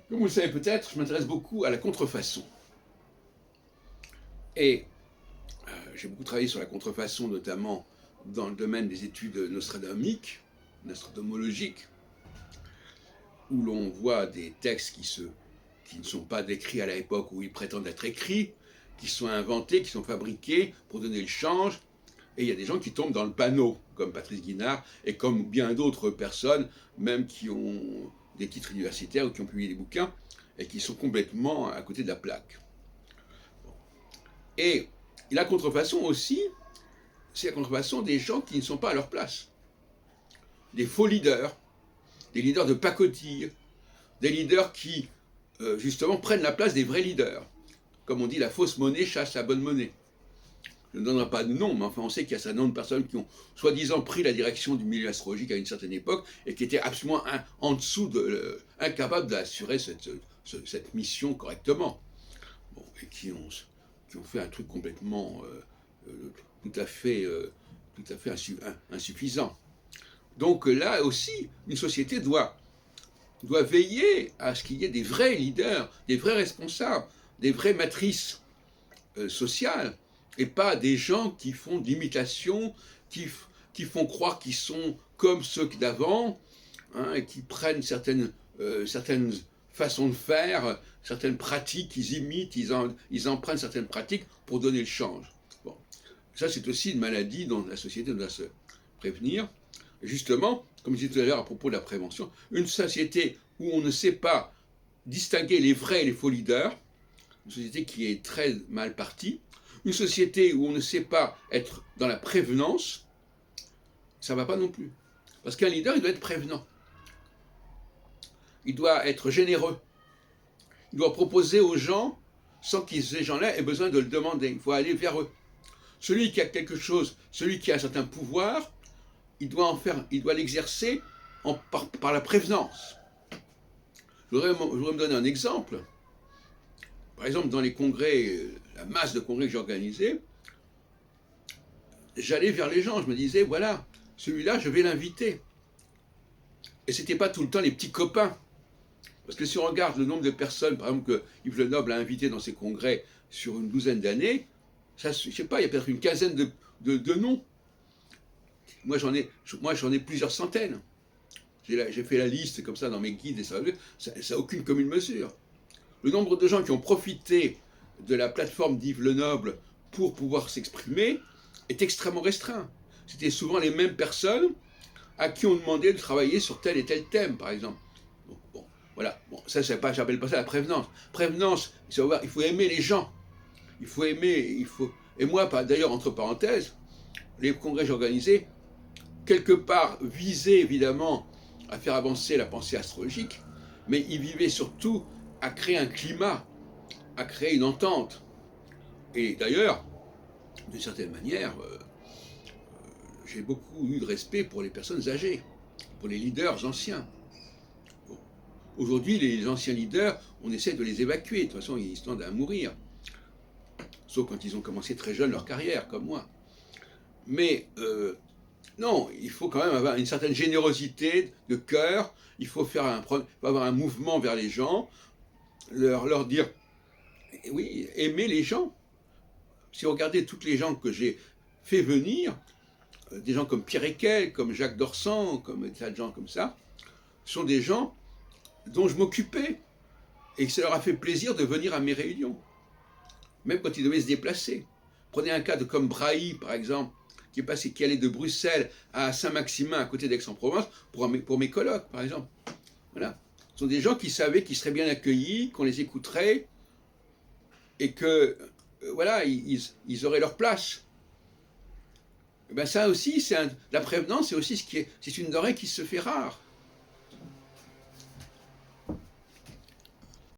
Comme vous le savez peut-être, je m'intéresse beaucoup à la contrefaçon. Et j'ai beaucoup travaillé sur la contrefaçon, notamment dans le domaine des études nostradaméiques, nostradamologiques, où l'on voit des textes qui ne sont pas décrits à l'époque où ils prétendent être écrits, qui sont inventés, qui sont fabriqués pour donner le change. Et il y a des gens qui tombent dans le panneau, comme Patrice Guinard, et comme bien d'autres personnes, même qui ont des titres universitaires ou qui ont publié des bouquins, et qui sont complètement à côté de la plaque. Et la contrefaçon aussi, c'est la contrefaçon des gens qui ne sont pas à leur place. Des faux leaders, des leaders de pacotille, des leaders qui, justement, prennent la place des vrais leaders. Comme on dit, la fausse monnaie chasse la bonne monnaie. Je ne donnerai pas de nom, mais enfin on sait qu'il y a un certain nombre de personnes qui ont soi-disant pris la direction du milieu astrologique à une certaine époque et qui étaient absolument en dessous incapables d'assurer cette mission correctement. Bon, et qui ont fait un truc complètement tout à fait insuffisant. Donc là aussi, une société doit veiller à ce qu'il y ait des vrais leaders, des vrais responsables, des vraies matrices sociales, et pas des gens qui font de l'imitation, qui font croire qu'ils sont comme ceux d'avant, hein, et qui prennent certaines façons de faire, certaines pratiques, ils imitent, ils empruntent certaines pratiques pour donner le change. Bon. Ça, c'est aussi une maladie dont la société doit se prévenir. Et justement, comme je disais tout à l'heure à propos de la prévention, une société où on ne sait pas distinguer les vrais et les faux leaders, une société qui est très mal partie, une société où on ne sait pas être dans la prévenance, ça ne va pas non plus. Parce qu'un leader, il doit être prévenant. Il doit être généreux. Il doit proposer aux gens sans que ces gens-là aient besoin de le demander. Il faut aller vers eux. Celui qui a quelque chose, celui qui a un certain pouvoir, il doit l'exercer par la prévenance. Je voudrais me donner un exemple. Par exemple, dans les congrès, la masse de congrès que j'organisais, j'allais vers les gens, je me disais, voilà, celui-là, je vais l'inviter. Et ce n'était pas tout le temps les petits copains. Parce que si on regarde le nombre de personnes, par exemple, que Yves Lenoble a invité dans ses congrès sur une douzaine d'années, ça, je ne sais pas, il y a peut-être une quinzaine de noms. Moi, j'en ai plusieurs centaines. J'ai fait la liste comme ça dans mes guides, et ça n'a aucune commune mesure. Le nombre de gens qui ont profité de la plateforme d'Yves Lenoble pour pouvoir s'exprimer est extrêmement restreint. C'était souvent les mêmes personnes à qui on demandait de travailler sur tel et tel thème, par exemple. Bon, voilà. Bon, ça, j'appelle pas ça la prévenance. Prévenance, il faut aimer les gens. Il faut aimer, Et moi, d'ailleurs, entre parenthèses, les congrès que j'organisais, quelque part, visaient évidemment à faire avancer la pensée astrologique, mais ils vivaient surtout à créer un climat, à créer une entente. Et d'ailleurs, d'une certaine manière, j'ai beaucoup eu de respect pour les personnes âgées, pour les leaders anciens. Bon. Aujourd'hui, les anciens leaders, on essaie de les évacuer. De toute façon, ils tendent à mourir. Sauf quand ils ont commencé très jeunes leur carrière, comme moi. Mais non, il faut quand même avoir une certaine générosité de cœur. Il faut avoir un mouvement vers les gens, leur dire, oui, aimer les gens. Si vous regardez toutes les gens que j'ai fait venir, des gens comme Pierre Eckel, comme Jacques Dorsan, comme des tas de gens comme ça, sont des gens dont je m'occupais et que ça leur a fait plaisir de venir à mes réunions, même quand ils devaient se déplacer. Prenez un cas comme Brahi, par exemple, qui allait de Bruxelles à Saint-Maximin, à côté d'Aix-en-Provence, pour mes colloques, par exemple. Voilà. Ce sont des gens qui savaient qu'ils seraient bien accueillis, qu'on les écouterait, et que, voilà, ils auraient leur place. Et ben ça aussi, la prévenance, c'est aussi c'est une denrée qui se fait rare.